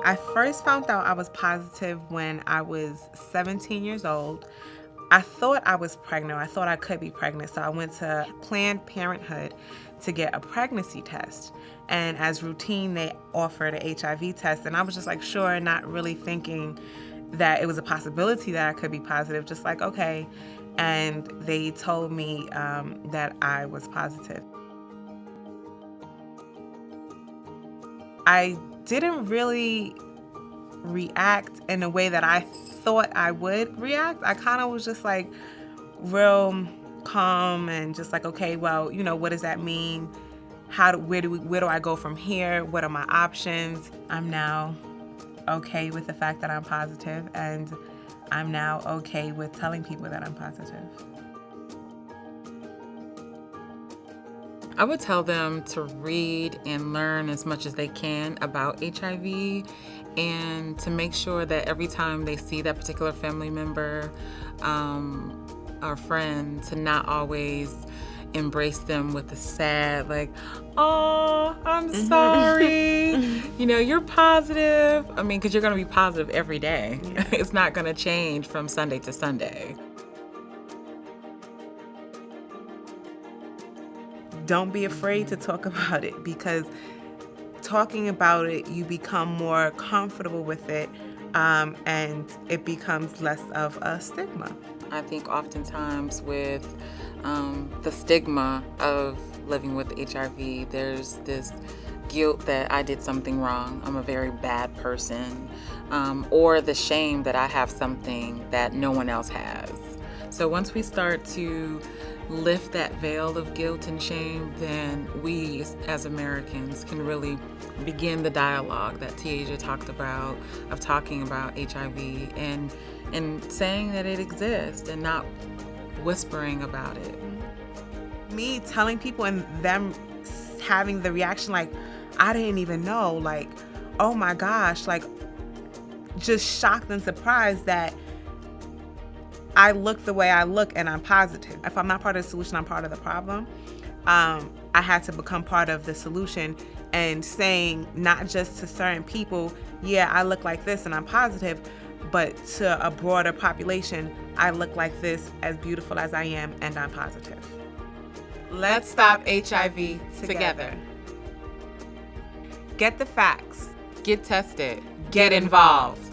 I first found out I was positive when I was 17 years old. I thought I was pregnant. I thought I could be pregnant. So I went to Planned Parenthood to get a pregnancy test. And as routine, they offered an HIV test. And I was just like, sure, not really thinking that it was a possibility that I could be positive, just like, okay. And they told me that I was positive. I didn't really react in a way that I thought I would react. I kind of was just like real calm and just like, okay, well, what does that mean? Where do I go from here? What are my options? I'm now okay with the fact that I'm positive, and I'm now okay with telling people that I'm positive. I would tell them to read and learn as much as they can about HIV, and to make sure that every time they see that particular family member or friend, to not always embrace them with a sad, like, oh, I'm sorry, you're positive. I mean, because you're going to be positive every day. Yeah. It's not going to change from Sunday to Sunday. Don't be afraid to talk about it, because talking about it, you become more comfortable with it, and it becomes less of a stigma. I think oftentimes with the stigma of living with HIV, there's this guilt that I did something wrong, I'm a very bad person, or the shame that I have something that no one else has. So once we start to lift that veil of guilt and shame, then we as Americans can really begin the dialogue that Tiaja talked about, of talking about HIV and saying that it exists and not whispering about it. Me telling people and them having the reaction like, I didn't even know, like, oh my gosh, like, just shocked and surprised that I look the way I look and I'm positive. If I'm not part of the solution, I'm part of the problem. I had to become part of the solution, and saying not just to certain people, yeah, I look like this and I'm positive, but to a broader population, I look like this, as beautiful as I am, and I'm positive. Let's stop HIV together. Get the facts. Get tested. Get involved.